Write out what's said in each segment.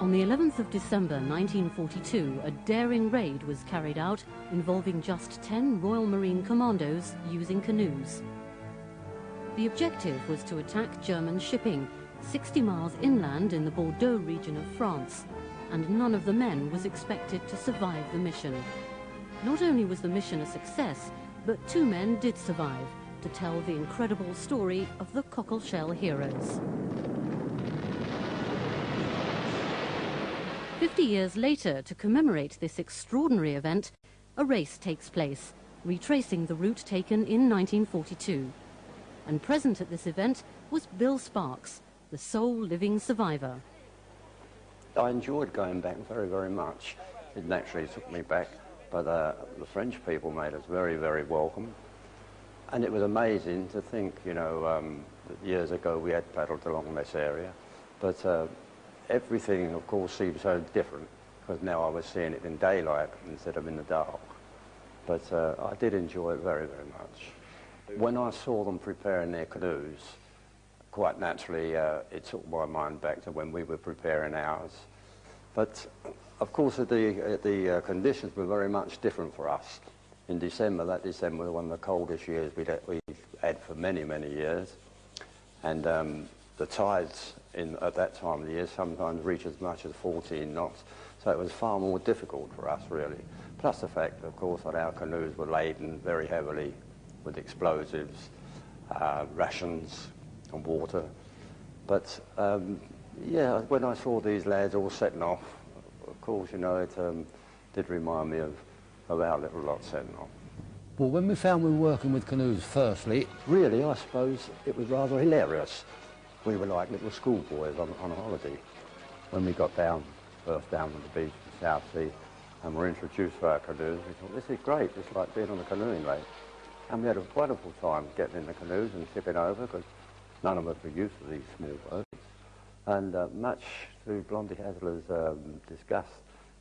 On the 11th of December 1942, a daring raid was carried out involving just 10 Royal Marine Commandos using canoes. The objective was to attack German shipping 60 miles inland in the Bordeaux region of France, and none of the men was expected to survive the mission. Not only was the mission a success, but 2 men did survive to tell the incredible story of the cockleshell heroes. 50 years later, to commemorate this extraordinary event, a race takes place, retracing the route taken in 1942. And present at this event was Bill Sparks, the sole living survivor. I enjoyed going back very, very much. It naturally took me back, but the French people made us very, very welcome. And it was amazing to think, you know, that years ago we had paddled along this area, but everything, of course, seemed so different, because now I was seeing it in daylight instead of in the dark. But I did enjoy it very, very much. When I saw them preparing their canoes, quite naturally, it took my mind back to when we were preparing ours. But, of course, the conditions were very much different for us. In December, that December was one of the coldest years we've had for many, many years. And the tides at that time of the year sometimes reach as much as 14 knots. So it was far more difficult for us, really. Plus the fact, of course, that our canoes were laden very heavily with explosives, rations and water. But, yeah, when I saw these lads all setting off, of course, you know, it did remind me of our little lot setting off. Well, when we found we were working with canoes, firstly... Really, I suppose it was rather hilarious. We were like little schoolboys on a holiday. When we got first down on the beach in the South Sea, and were introduced to our canoes, we thought, this is great, it's like being on a canoeing lake. And we had a wonderful time getting in the canoes and shipping over, because none of us were used to these small boats. And much to Blondie Hasler's disgust,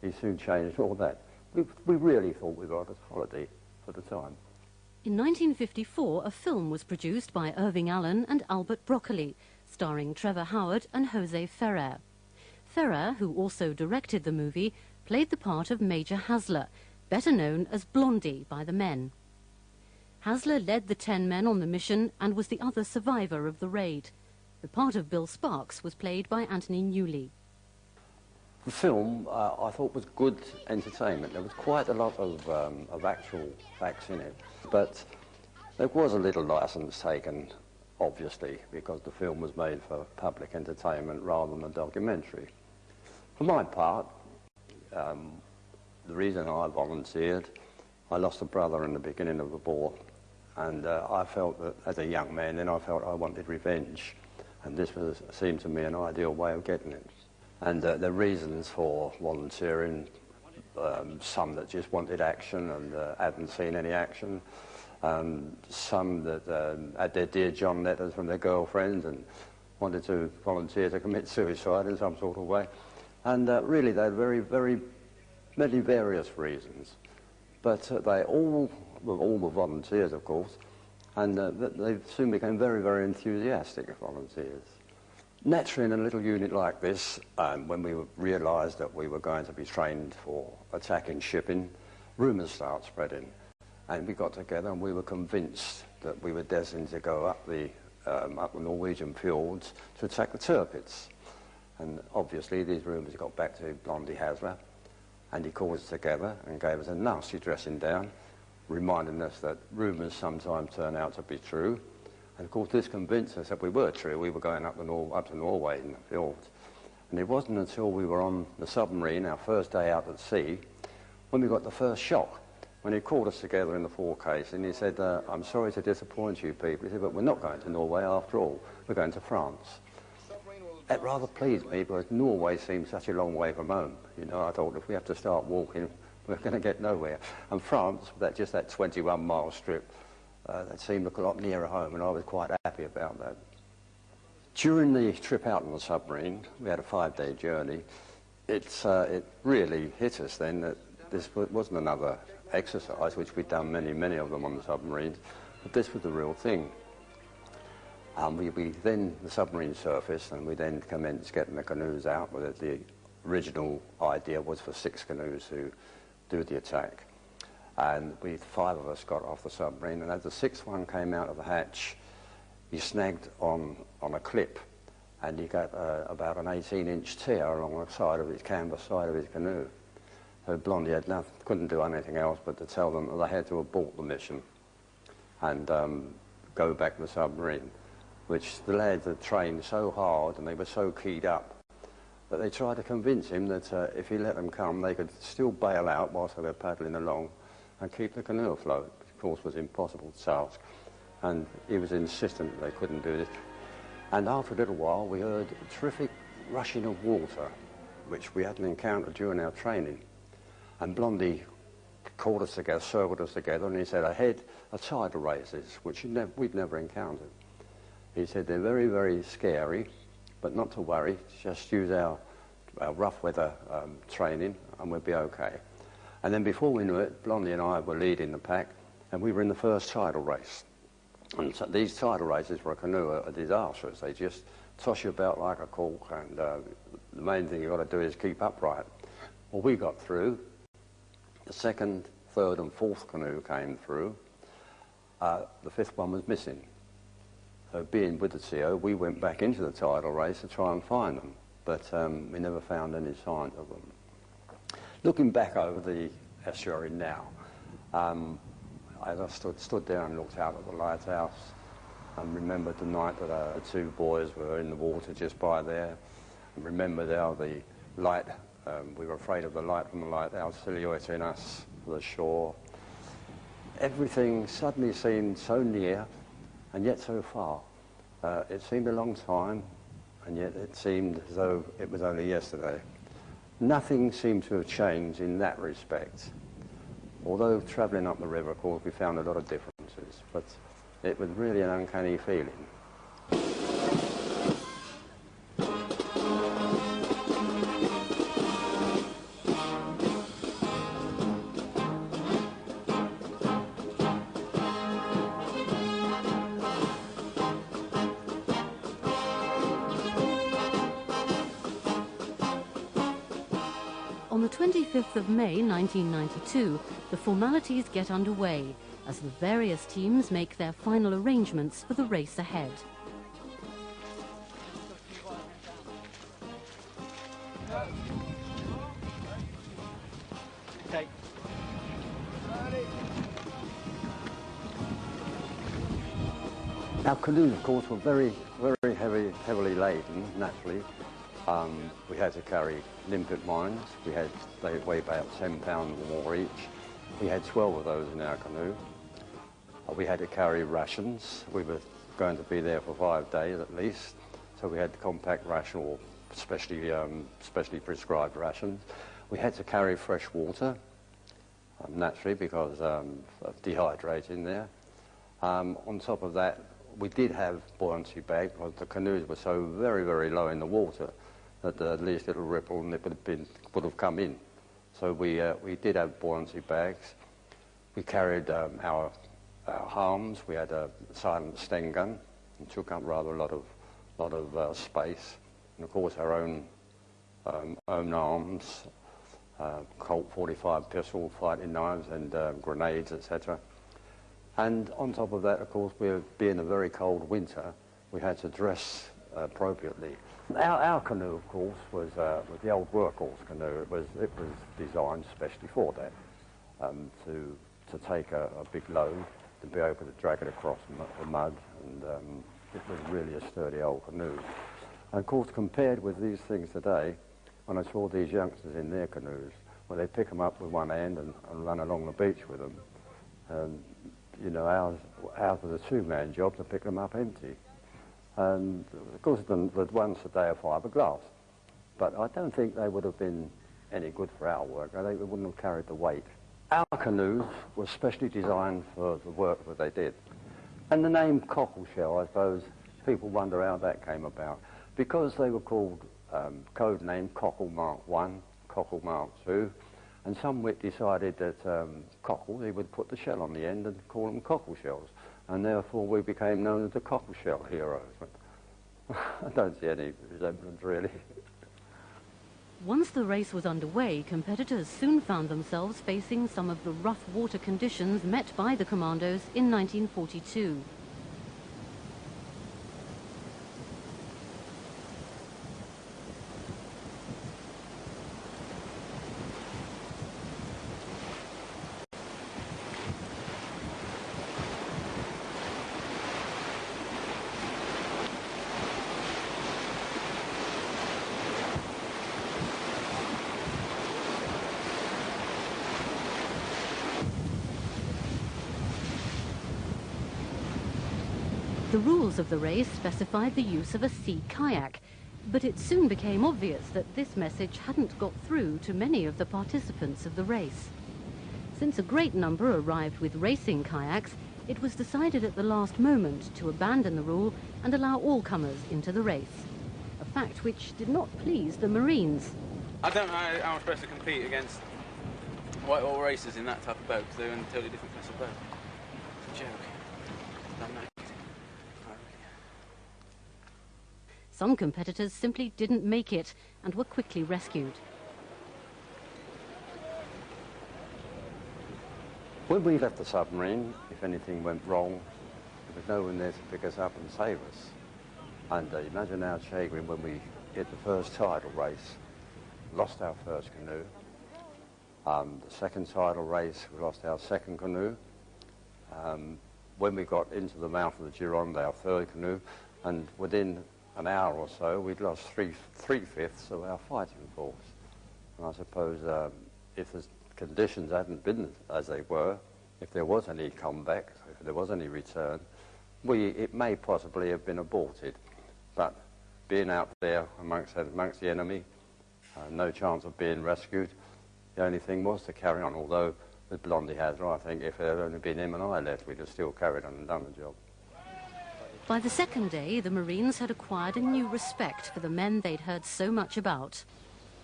he soon changed all that. We really thought we were on a holiday for the time. In 1954, a film was produced by Irving Allen and Albert Broccoli, starring Trevor Howard and Jose Ferrer. Ferrer, who also directed the movie, played the part of Major Hasler, better known as Blondie by the men. Hasler led the 10 men on the mission and was the other survivor of the raid. The part of Bill Sparks was played by Anthony Newley. The film, I thought, was good entertainment. There was quite a lot of actual facts in it, but there was a little license taken, obviously, because the film was made for public entertainment rather than a documentary. For my part, the reason I volunteered, I lost a brother in the beginning of the war, and I felt that, as a young man, then I felt I wanted revenge, and this seemed to me an ideal way of getting it. And the reasons for volunteering, some that just wanted action and hadn't seen any action, some that had their Dear John letters from their girlfriends and wanted to volunteer to commit suicide in some sort of way. And really they had very many various reasons. But they all were volunteers, of course, and they soon became very enthusiastic volunteers. Naturally, in a little unit like this, when we realised that we were going to be trained for attacking shipping, rumours started spreading. And we got together and we were convinced that we were destined to go up the Norwegian fjords to attack the Tirpitz. And obviously these rumours got back to Blondie Hasler, and he called us together and gave us a nasty dressing down, reminding us that rumours sometimes turn out to be true. And of course this convinced us that we were true. We were going up to Norway in the fjords. And it wasn't until we were on the submarine, our first day out at sea, when we got the first shock. When he called us together in the forecastle and he said, I'm sorry to disappoint you people. He said, but we're not going to Norway after all. We're going to France. That rather pleased me because Norway seemed such a long way from home. You know, I thought if we have to start walking, we're going to get nowhere. And France, just that 21-mile strip, that seemed a lot nearer home, and I was quite happy about that. During the trip out on the submarine, we had a 5-day journey. It really hit us then that this wasn't another exercise, which we'd done many of them on the submarines, but this was the real thing. We then, the submarine surfaced, and we then commenced getting the canoes out with the original idea was for 6 canoes to do the attack. And 5 of us got off the submarine, and as the 6th one came out of the hatch, he snagged on a clip, and he got about an 18-inch tear along the side of his canvas side of his canoe. So Blondie had couldn't do anything else but to tell them that they had to abort the mission and go back to the submarine, which the lads had trained so hard and they were so keyed up that they tried to convince him that if he let them come, they could still bail out whilst they were paddling along and keep the canoe afloat, which of course was an impossible task. And he was insistent that they couldn't do this. And after a little while, we heard a terrific rushing of water, which we hadn't encountered during our training. And Blondie called us together, circled us together, and he said, ahead are tidal races, which we'd never encountered. He said, they're very, very scary, but not to worry, just use our rough weather training and we'll be okay. And then before we knew it, Blondie and I were leading the pack, and we were in the first tidal race. And so these tidal races for a canoe are disastrous. They just toss you about like a cork, and the main thing you've got to do is keep upright. Well, we got through. The 2nd, 3rd and 4th canoe came through. The 5th one was missing. So being with the CO, we went back into the tidal race to try and find them, but we never found any signs of them. Looking back over the estuary now, as I stood there and looked out at the lighthouse and remembered the night that the 2 boys were in the water just by there, and remembered how the light, we were afraid of the light from the lighthouse silhouetting us to the shore. Everything suddenly seemed so near and yet so far. It seemed a long time, and yet it seemed as though it was only yesterday. Nothing seemed to have changed in that respect. Although travelling up the river, of course, we found a lot of differences, but it was really an uncanny feeling. On the 25th of May 1992, the formalities get underway as the various teams make their final arrangements for the race ahead. Okay. Our canoes, of course, were very, very heavily laden, naturally. We had to carry limpet mines. They weigh about 10 pounds or more each. We had 12 of those in our canoe. We had to carry rations. We were going to be there for 5 days at least, so we had compact ration or specially prescribed rations. We had to carry fresh water, naturally, because of dehydrating there. On top of that, we did have buoyancy bags because the canoes were so very, very low in the water that the least little ripple and it would have come in. So we did have buoyancy bags. We carried our arms. We had a silent Sten gun and took up rather a lot of space. And of course our own arms, Colt 45 pistol, fighting knives and grenades, etc. And on top of that, of course, being a very cold winter, we had to dress appropriately. Our canoe, of course, was the old workhorse canoe. It was designed especially for that, to take a big load, to be able to drag it across the mud, and it was really a sturdy old canoe. And of course, compared with these things today, when I saw these youngsters in their canoes, well, they pick them up with one hand and run along the beach with them. You know, ours was a 2-man job to pick them up empty. And of course, the ones today are fiberglass. But I don't think they would have been any good for our work. I think they wouldn't have carried the weight. Our canoes were specially designed for the work that they did. And the name cockleshell, I suppose, people wonder how that came about. Because they were called code name Cockle Mark I, Cockle Mark II, and some wit decided that cockle, he would put the shell on the end and call them cockleshells. And therefore we became known as the cockleshell heroes. But I don't see any resemblance, really. Once the race was underway, competitors soon found themselves facing some of the rough water conditions met by the commandos in 1942. The rules of the race specified the use of a sea kayak, but it soon became obvious that this message hadn't got through to many of the participants of the race. Since a great number arrived with racing kayaks, it was decided at the last moment to abandon the rule and allow all comers into the race, a fact which did not please the Marines. I don't know how I'm supposed to compete against whitewall racers in that type of boat, because they're in a totally different class of boat. It's a joke. I'm not. Some competitors simply didn't make it and were quickly rescued. When we left the submarine, if anything went wrong, there was no one there to pick us up and save us. And imagine our chagrin when we hit the first tidal race, lost our first canoe. The second tidal race, we lost our second canoe. When we got into the mouth of the Gironde, our third canoe, and within an hour or so, we'd lost three-fifths of our fighting force. And I suppose if the conditions hadn't been as they were, if there was any comeback, if there was any return, it may possibly have been aborted. But being out there amongst the enemy, no chance of being rescued, the only thing was to carry on, although with Blondie Hazler, I think if there had only been him and I left, we'd have still carried on and done the job. By the second day, the Marines had acquired a new respect for the men they'd heard so much about.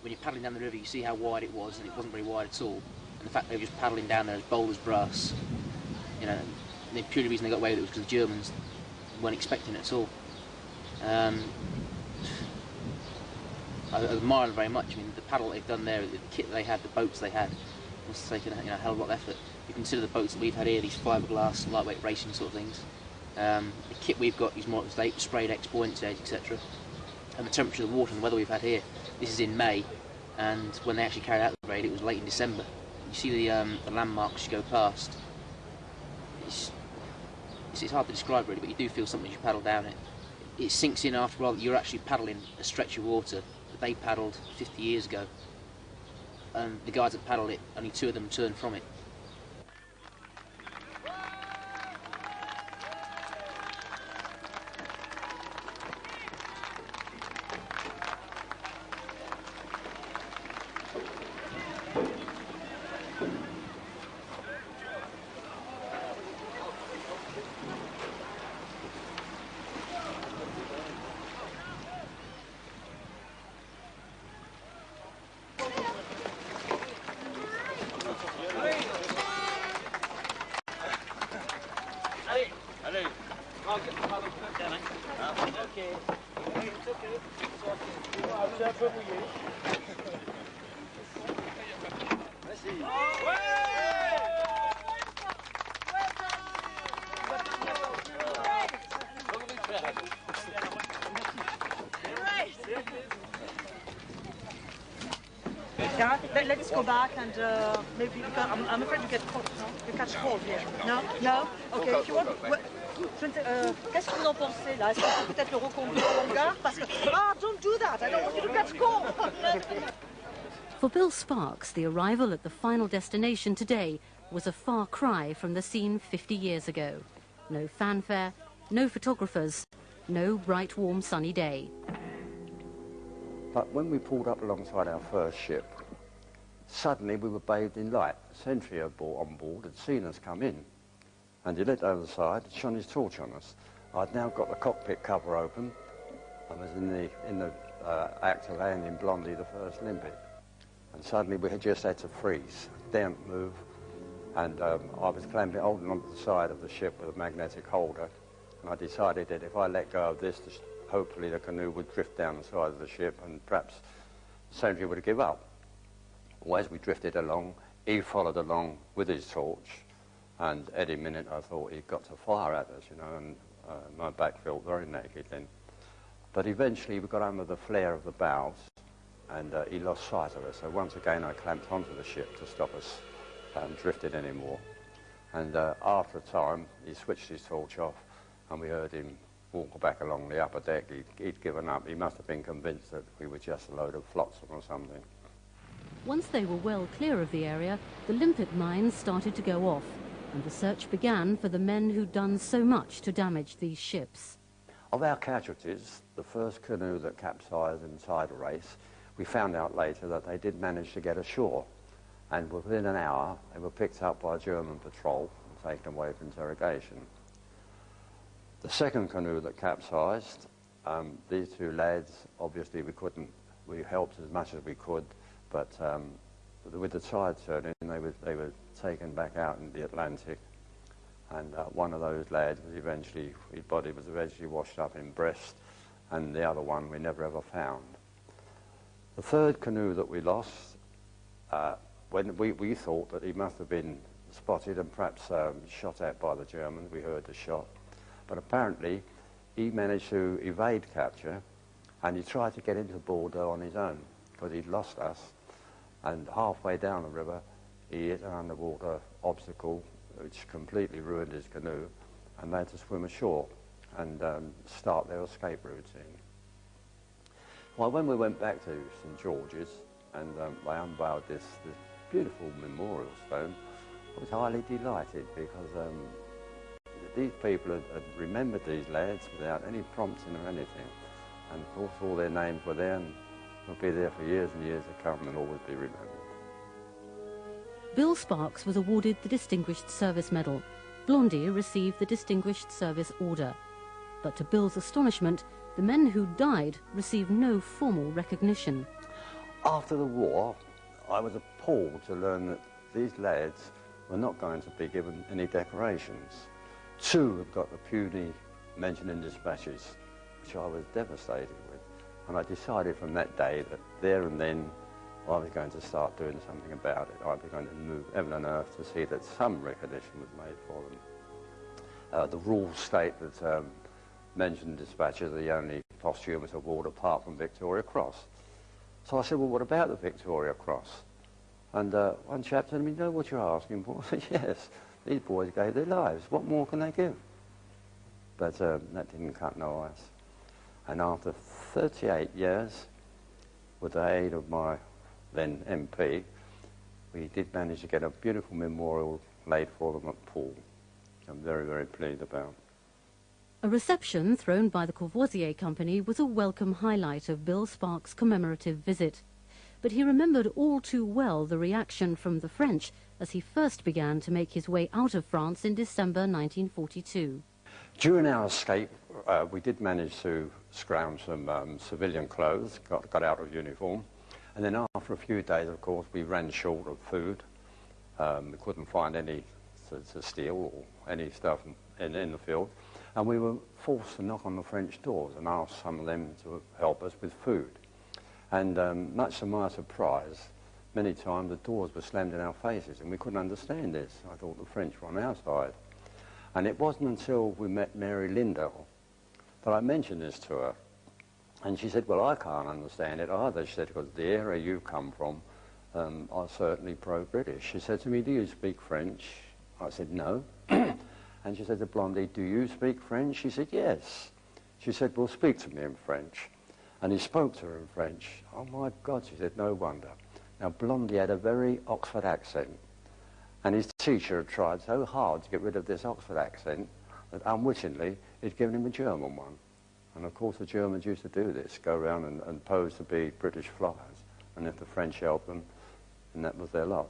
When you're paddling down the river, you see how wide it was, and it wasn't very wide at all. And the fact they were just paddling down there as bold as brass, you know, the purely reason they got away with it was because the Germans weren't expecting it at all. I admire them very much. I mean, the paddle they've done there, the kit they had, the boats they had, was taken a hell of a lot of effort. You consider the boats that we've had here, these fiberglass, lightweight racing sort of things. The kit we've got is more up to date, sprayed X-buoyancy, etc. And the temperature of the water and the weather we've had here, this is in May, and when they actually carried out the raid, it was late in December. You see the landmarks you go past. It's hard to describe really, but you do feel something as you paddle down it. It sinks in after a while that you're actually paddling a stretch of water that they paddled 50 years ago. And the guys that paddled it, only 2 of them turned from it. Yeah, let's go back and maybe, because I'm afraid you get cold, no? You catch cold here. No? No? Okay, if you want... Qu'est-ce que vous en pensez là? Est-ce qu'on peut peut-être le reconduire au hangar? Parce que... Ah, don't do that! I don't want you to catch cold! For Bill Sparks, the arrival at the final destination today was a far cry from the scene 50 years ago. No fanfare, no photographers, no bright, warm, sunny day. But when we pulled up alongside our first ship, suddenly we were bathed in light. The sentry on board had seen us come in, and he looked over the side, shone his torch on us. I'd now got the cockpit cover open. I was in the act of landing Blondie, the first limpet. And suddenly we had just had to freeze, daren't move, and I was holding onto the side of the ship with a magnetic holder, and I decided that if I let go of this, hopefully the canoe would drift down the side of the ship and perhaps sentry would give up. Well, as we drifted along, he followed along with his torch, and any minute I thought he'd got to fire at us, you know, and my back felt very naked then. But eventually we got under the flare of the bows, and he lost sight of us. So once again I clamped onto the ship to stop us drifting anymore. And after a time, he switched his torch off, and we heard him walk back along the upper deck. He'd given up. He must have been convinced that we were just a load of flotsam or something. Once they were well clear of the area, the limpet mines started to go off, and the search began for the men who'd done so much to damage these ships. Of our casualties, the first canoe that capsized inside a race, we found out later that they did manage to get ashore, and within an hour they were picked up by a German patrol and taken away for interrogation. The second canoe that capsized, these two lads, obviously we helped as much as we could, but with the tide turning, they were taken back out in the Atlantic, and one of those lads was eventually, his body was eventually washed up in Brest, and the other one we never ever found. The third canoe that we lost, when we thought that he must have been spotted and perhaps shot at by the Germans. We heard the shot, but apparently he managed to evade capture, and he tried to get into Bordeaux on his own because he'd lost us. And halfway down the river, he hit an underwater obstacle which completely ruined his canoe, and they had to swim ashore and start their escape routine. Well, when we went back to St George's and they unveiled this beautiful memorial stone, I was highly delighted because these people had remembered these lads without any prompting or anything, and of course all their names were there and will be there for years and years to come and always be remembered. Bill Sparks was awarded the Distinguished Service Medal. Blondie received the Distinguished Service Order. But to Bill's astonishment, the men who died received no formal recognition. After the war, I was appalled to learn that these lads were not going to be given any decorations. Two had got the puny mention in dispatches, which I was devastated with. And I decided from that day that there and then I was going to start doing something about it. I was going to move heaven and earth to see that some recognition was made for them. The rules state that mentioned dispatches are the only posthumous award apart from Victoria Cross. So I said, well, what about the Victoria Cross? And one chap said to me, you know what you're asking for? I said, yes, these boys gave their lives. What more can they give? But that didn't cut no ice. And after 38 years, with the aid of my then MP, we did manage to get a beautiful memorial laid for them at Poole, which I'm very, very pleased about. A reception thrown by the Courvoisier Company was a welcome highlight of Bill Sparks' commemorative visit. But he remembered all too well the reaction from the French as he first began to make his way out of France in December 1942. During our escape, we did manage to scrounge some civilian clothes, got out of uniform, and then after a few days, of course, we ran short of food. We couldn't find any to steal or any stuff in the field, and we were forced to knock on the French doors and ask some of them to help us with food. And much to my surprise, many times the doors were slammed in our faces, and we couldn't understand this. I thought the French were on our side. And it wasn't until we met Mary Lindell that I mentioned this to her. And she said, well, I can't understand it either. She said, because the area you come from are certainly pro-British. She said to me, do you speak French? I said, no. And she said to Blondie, do you speak French? She said, yes. She said, well, speak to me in French. And he spoke to her in French. Oh, my God, she said, no wonder. Now, Blondie had a very Oxford accent. And his teacher had tried so hard to get rid of this Oxford accent that unwittingly he'd given him a German one. And of course the Germans used to do this, go around and pose to be British flyers. And if the French helped them, then that was their lot.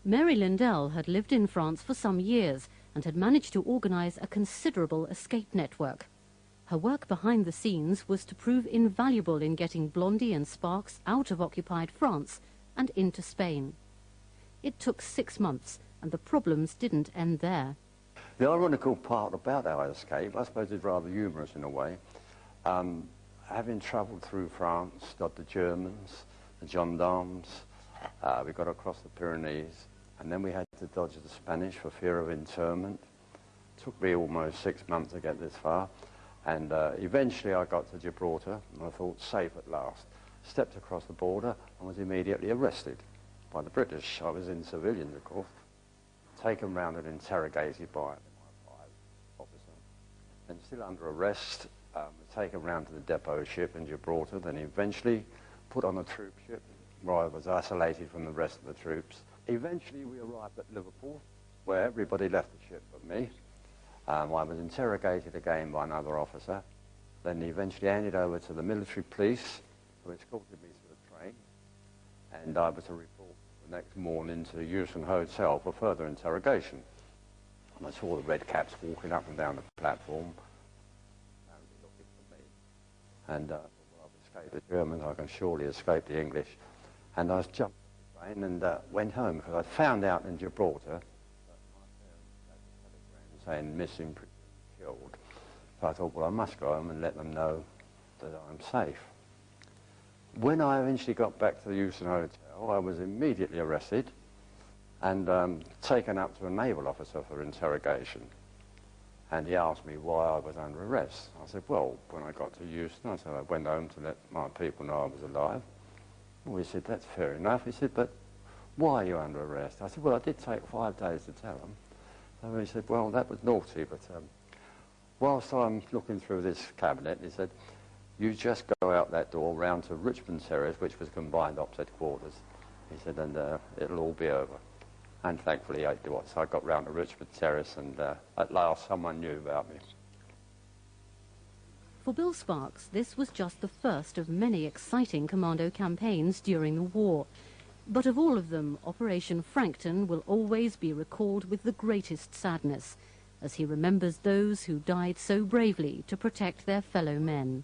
Mary Lindell had lived in France for some years and had managed to organise a considerable escape network. Her work behind the scenes was to prove invaluable in getting Blondie and Sparks out of occupied France and into Spain. It took 6 months, and the problems didn't end there. The ironical part about our escape, I suppose, is rather humorous in a way. having travelled through France, got the Germans, the gendarmes, we got across the Pyrenees, and then we had to dodge the Spanish for fear of internment. It took me almost 6 months to get this far, and eventually I got to Gibraltar, and I thought, safe at last. Stepped across the border and was immediately arrested by the British. I was in civilians, of course. Taken round and interrogated by my officer, and still under arrest. Taken round to the depot ship in Gibraltar, then eventually put on a troop ship where I was isolated from the rest of the troops. Eventually we arrived at Liverpool, where everybody left the ship but me. I was interrogated again by another officer, then eventually handed over to the military police, who escorted me to the train, and I was to report the next morning to the Euston Hotel for further interrogation. And I saw the red caps walking up and down the platform, looking for me. And well, I've escaped the Germans, I can surely escape the English. And I jumped on the train and went home, because I found out in Gibraltar that my parents had a telegram saying missing, killed. So I thought, well, I must go home and let them know that I'm safe. When I eventually got back to the Euston Hotel, I was immediately arrested and taken up to a naval officer for interrogation. And he asked me why I was under arrest. I said, well, when I got to Euston, I said I went home to let my people know I was alive. Well, he said, that's fair enough. He said, but why are you under arrest? I said, well, I did take 5 days to tell him. So he said, well, that was naughty, but whilst I'm looking through this cabinet, he said, you just go out that door round to Richmond Terrace, which was combined opposite quarters. He said, and it'll all be over. And thankfully I did. So I got round to Richmond Terrace, and at last someone knew about me. For Bill Sparks, this was just the first of many exciting commando campaigns during the war. But of all of them, Operation Frankton will always be recalled with the greatest sadness, as he remembers those who died so bravely to protect their fellow men.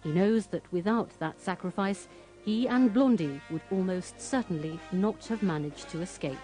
He knows that without that sacrifice, he and Blondie would almost certainly not have managed to escape.